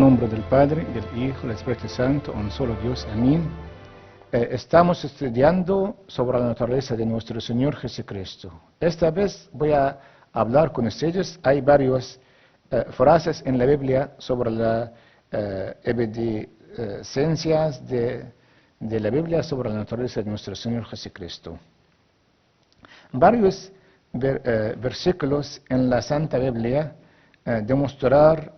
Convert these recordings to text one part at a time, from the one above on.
nombre del Padre, del Hijo, del Espíritu Santo, un solo Dios. Amén. Estamos estudiando sobre la naturaleza de nuestro Señor Jesucristo. Esta vez voy a hablar con ustedes. Hay varias frases en la Biblia sobre la evidencias de la Biblia sobre la naturaleza de nuestro Señor Jesucristo. Varios versículos en la Santa Biblia demostrar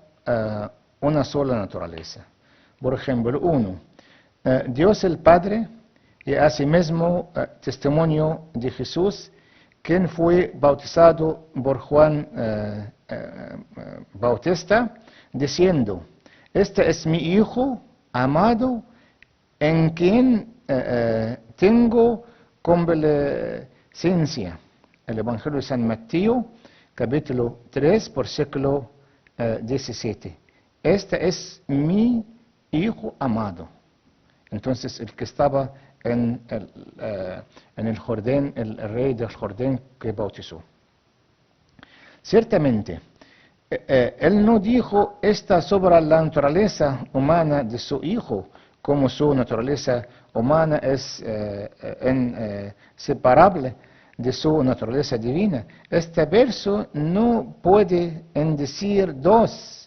una sola naturaleza. Por ejemplo, Dios el Padre, y asimismo testimonio de Jesús, quien fue bautizado por Juan Bautista, diciendo: este es mi Hijo amado, en quien tengo complacencia. El Evangelio de San Mateo, capítulo 3, versículo 17. Este es mi Hijo amado. Entonces, el que estaba en el Jordán, el rey del Jordán que bautizó. Ciertamente, él no dijo esta sobre la naturaleza humana de su Hijo, como su naturaleza humana es inseparable de su naturaleza divina. Este verso no puede decir dos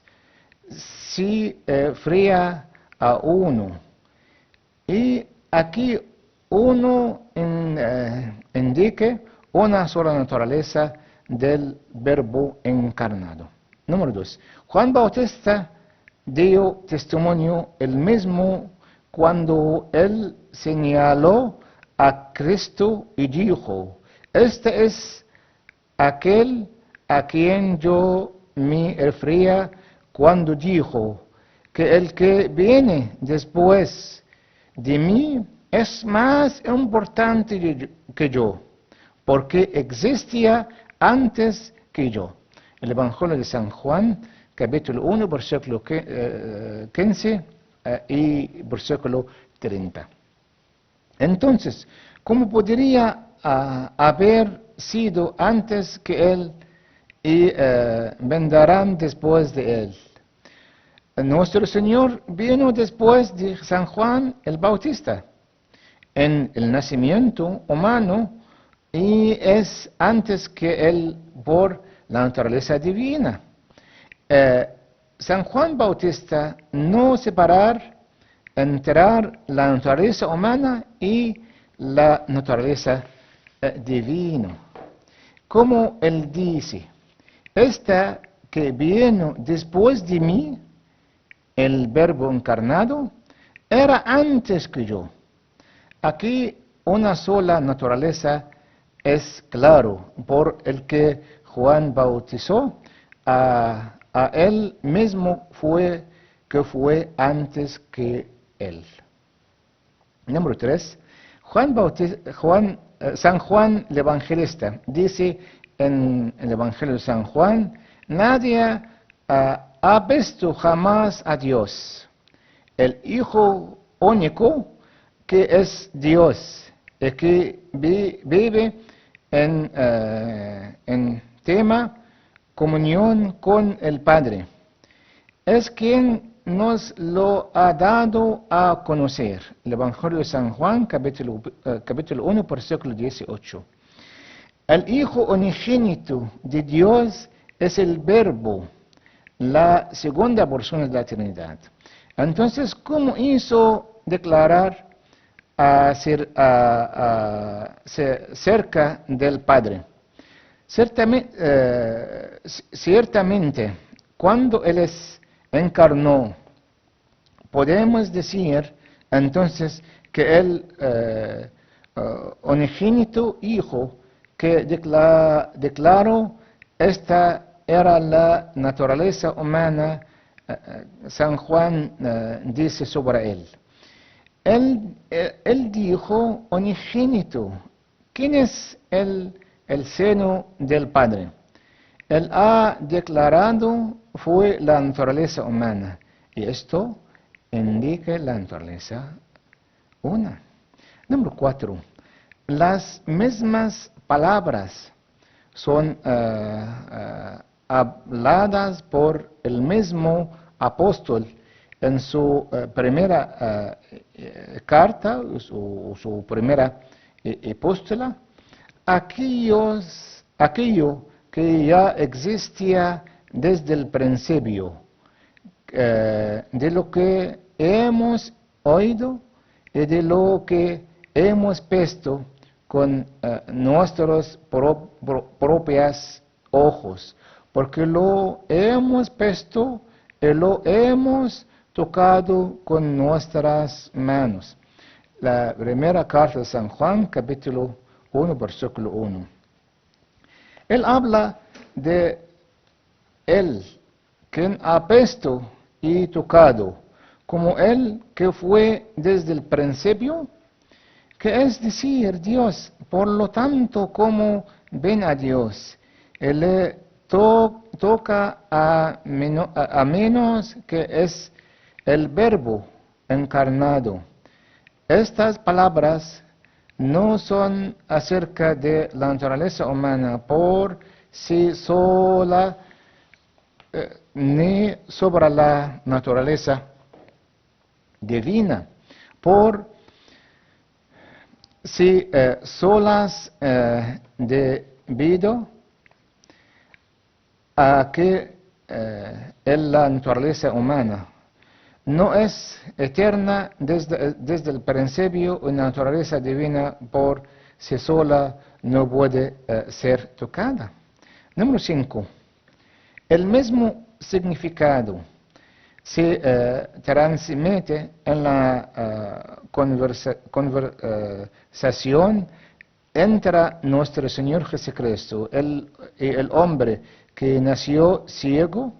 si fría a uno. Y aquí uno indica una sola naturaleza del Verbo encarnado. Número 2. Juan Bautista dio testimonio el mismo cuando él señaló a Cristo y dijo: este es aquel a quien yo me refería cuando dijo que el que viene después de mí es más importante que yo, porque existía antes que yo. El Evangelio de San Juan, capítulo 1, versículo 15 y versículo 30. Entonces, ¿cómo podría haber sido antes que él y vendrán después de él? Nuestro Señor vino después de San Juan el Bautista en el nacimiento humano y es antes que él por la naturaleza divina. San Juan Bautista no separar entrar la naturaleza humana y la naturaleza divina. Como él dice: esta que vino después de mí, el Verbo encarnado, era antes que yo. Aquí una sola naturaleza es claro, por el que Juan bautizó, a él mismo fue antes que él. Número 3. San Juan el Evangelista dice en el Evangelio de San Juan: nadie ha visto jamás a Dios. El Hijo único, que es Dios y que vive en comunión con el Padre, es quien nos lo ha dado a conocer. El Evangelio de San Juan, capítulo 1, versículo 18. El Hijo unigénito de Dios es el Verbo, la segunda persona de la Trinidad. Entonces, ¿cómo hizo declarar cerca del Padre? Ciertamente, cuando Él encarnó, podemos decir entonces que el unigénito Hijo que declaró esta era la naturaleza humana, San Juan dice sobre él. Él dijo unigénito. ¿Quién es el seno del Padre? Él ha declarado fue la naturaleza humana, y esto indica la naturaleza una. Número 4. Las mismas palabras son habladas por el mismo apóstol en su primera carta, su primera epístola, aquello que ya existía desde el principio, de lo que hemos oído y de lo que hemos visto con nuestros propios ojos, porque lo hemos visto y lo hemos tocado con nuestras manos. La primera carta de San Juan, capítulo 1, versículo 1. Él habla de él, quien ha visto y tocado, como él que fue desde el principio, que es decir, Dios. Por lo tanto, como ven a Dios, él le toca a menos que es el verbo encarnado. Estas palabras no son acerca de la naturaleza humana por sí sola, ni sobre la naturaleza divina, por sí solas, debido a que la naturaleza humana no es eterna desde el principio, una naturaleza divina por sí sola no puede ser tocada. Número 5. El mismo significado se transmite en la conversación entre nuestro Señor Jesucristo y el hombre que nació ciego.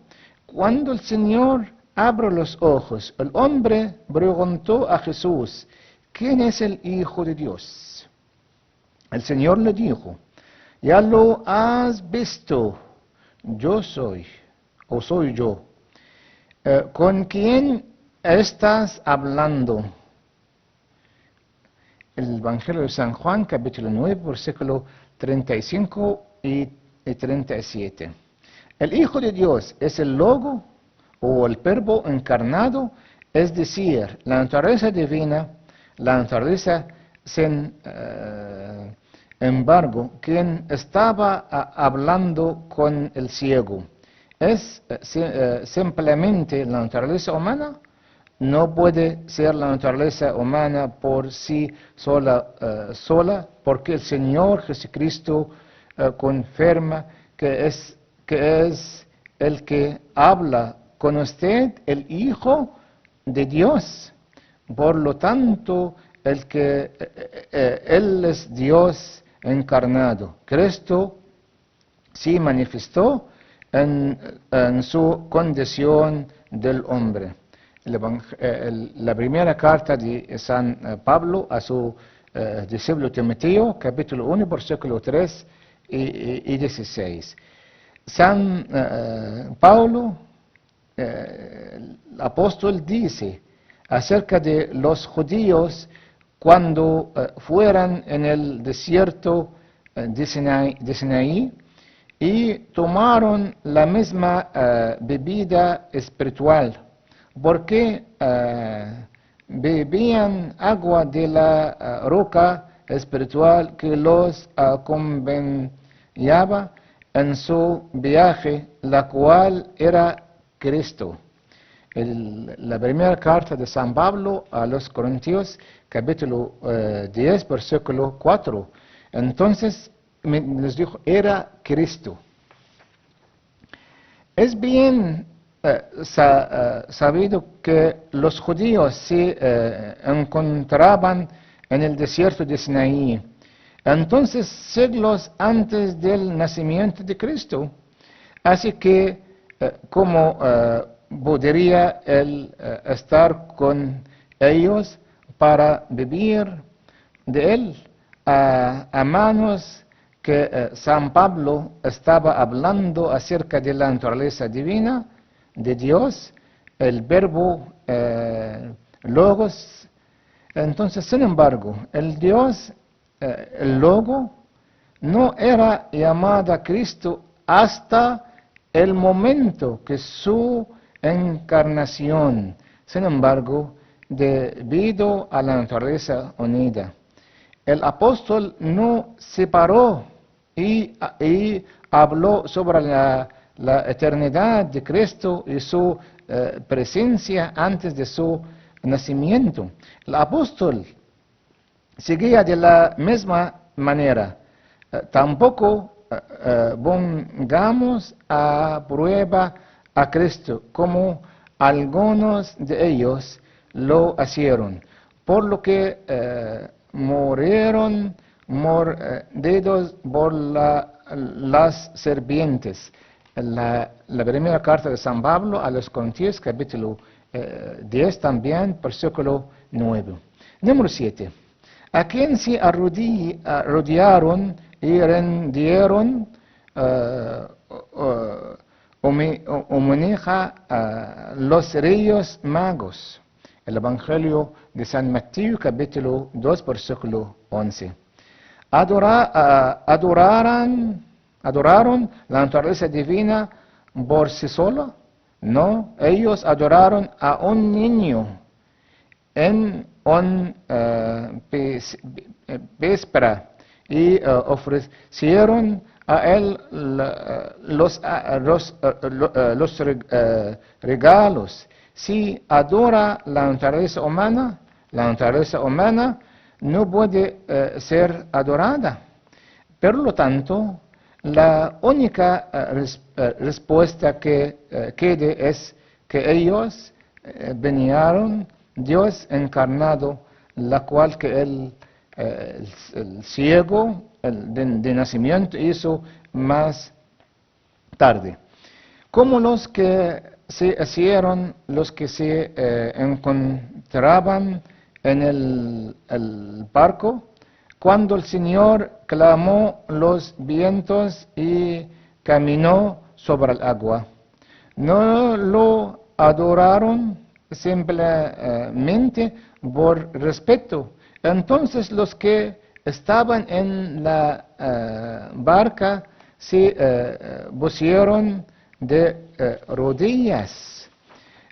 Cuando el Señor abrió los ojos, el hombre preguntó a Jesús: ¿quién es el Hijo de Dios? El Señor le dijo: ya lo has visto, yo soy, o soy yo. ¿Con quién estás hablando? El Evangelio de San Juan, capítulo 9, versículo 35 y 37. El Hijo de Dios es el Logo, o el Verbo encarnado, es decir, la naturaleza divina, la naturaleza sin embargo, quien estaba hablando con el ciego. ¿Es simplemente la naturaleza humana? No puede ser la naturaleza humana por sí sola, porque el Señor Jesucristo confirma que es el que habla con usted, el Hijo de Dios. Por lo tanto, Él es Dios encarnado. Cristo se manifestó en su condición del hombre. La primera carta de San Pablo a su discípulo Timoteo, capítulo 1, versículo 3 y 16. San Pablo, el apóstol, dice acerca de los judíos cuando fueran en el desierto de Sinaí y tomaron la misma bebida espiritual, porque bebían agua de la roca espiritual que los acompañaba en su viaje, la cual era Cristo. La primera carta de San Pablo a los Corintios, capítulo 10, versículo 4. Entonces les dijo, era Cristo. Es bien sabido que los judíos se encontraban en el desierto de Sinaí. Entonces, siglos antes del nacimiento de Cristo. Así que, como podría él estar con ellos para vivir de él, a manos que San Pablo estaba hablando acerca de la naturaleza divina de Dios, el verbo logos. Entonces, sin embargo, el Dios, el logo, no era llamado a Cristo hasta el momento que su encarnación Sin embargo, debido a la naturaleza unida, el apóstol no separó y habló sobre la eternidad de Cristo y su presencia antes de su nacimiento. El apóstol seguía de la misma manera. Tampoco pongamos a prueba a Cristo como algunos de ellos lo hicieron, por lo que murieron mordidos por las serpientes. La primera carta de San Pablo a los Corintios, capítulo 10 también, versículo 9. Número 7. A quien se arrodillaron y rindieron homenaje a los reyes magos. El Evangelio de San Mateo, capítulo 2, versículo 11. ¿Adoraron la naturaleza divina por sí sola? No, ellos adoraron a un niño en un víspera y ofrecieron a él los regalos. Si adora la naturaleza humana no puede ser adorada. Por lo tanto, la única respuesta que quede es que ellos vinieron Dios encarnado, la cual que el ciego de nacimiento hizo más tarde. Como los que se hicieron, los que se encontraban en el barco, cuando el Señor clamó los vientos y caminó sobre el agua. No lo adoraron simplemente por respeto. Entonces los que estaban en la barca se pusieron de rodillas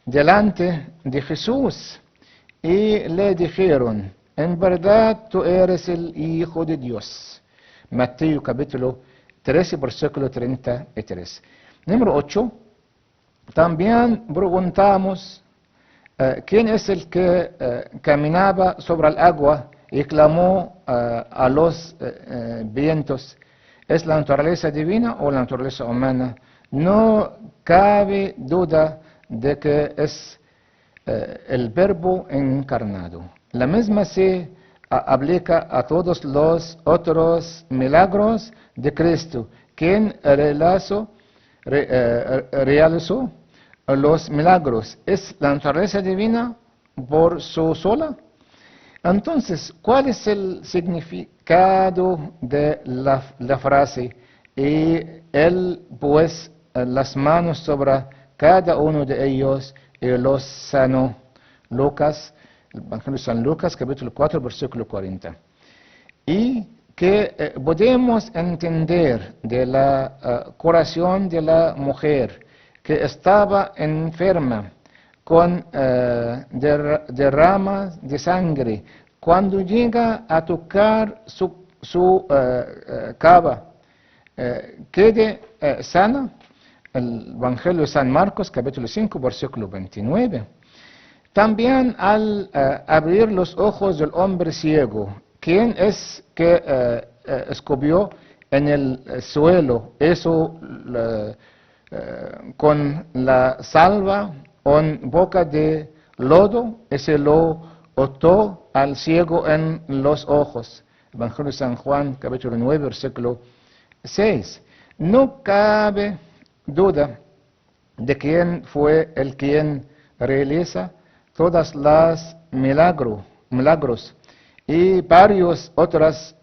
delante de Jesús y le dijeron: en verdad tú eres el Hijo de Dios. Mateo capítulo 13, versículo 33. Número 8. También preguntamos ¿quién es el que caminaba sobre el agua y clamó a los vientos? ¿Es la naturaleza divina o la naturaleza humana? No cabe duda de que es el Verbo encarnado. La misma se aplica a todos los otros milagros de Cristo, quien realizó los milagros. ¿Es la naturaleza divina por su sola? Entonces, ¿cuál es el significado de la frase? Y él pues las manos sobre cada uno de ellos y los sanó. Lucas, el Evangelio de San Lucas, capítulo 4, versículo 40. Y que podemos entender de la curación de la mujer que estaba enferma con derramas de sangre, cuando llega a tocar su cava, quede sana. El Evangelio de San Marcos, capítulo 5, versículo 29. También al abrir los ojos del hombre ciego, ¿quién es que escupió en el suelo eso con la salva en boca de lodo y se lo otó al ciego en los ojos? Evangelio de San Juan, capítulo 9, versículo 6. No cabe duda de quién fue el quien realiza todas las milagros y varios otras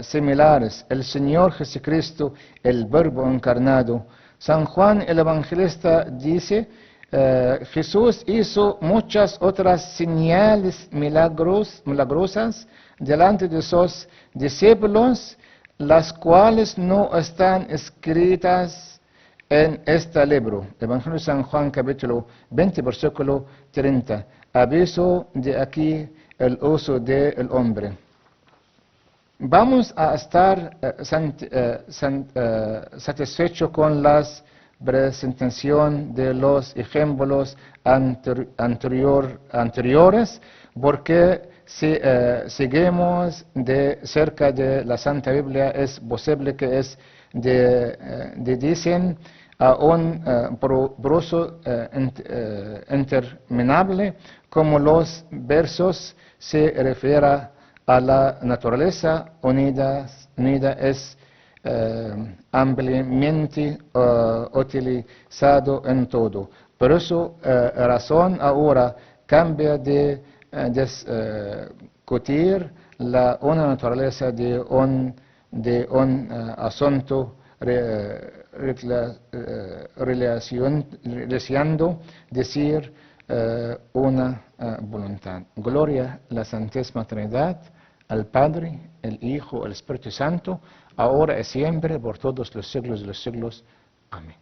similares. El Señor Jesucristo, el Verbo encarnado. San Juan el Evangelista dice: Jesús hizo muchas otras señales milagrosas delante de sus discípulos, las cuales no están escritas en este libro, Evangelio de San Juan, capítulo 20, versículo 30. Aviso de aquí el uso del hombre. Vamos a estar satisfechos con la presentación de los ejemplos anteriores, porque si seguimos de cerca de la Santa Biblia, es posible que es dicen a un proceso interminable, como los versos se refieren a la naturaleza unida es ampliamente utilizado en todo. Por eso razón ahora cambia de discutir una naturaleza de un asunto relacionando decir una voluntad. Gloria a la Santísima Trinidad, al Padre, el Hijo, el Espíritu Santo, ahora y siempre, por todos los siglos de los siglos. Amén.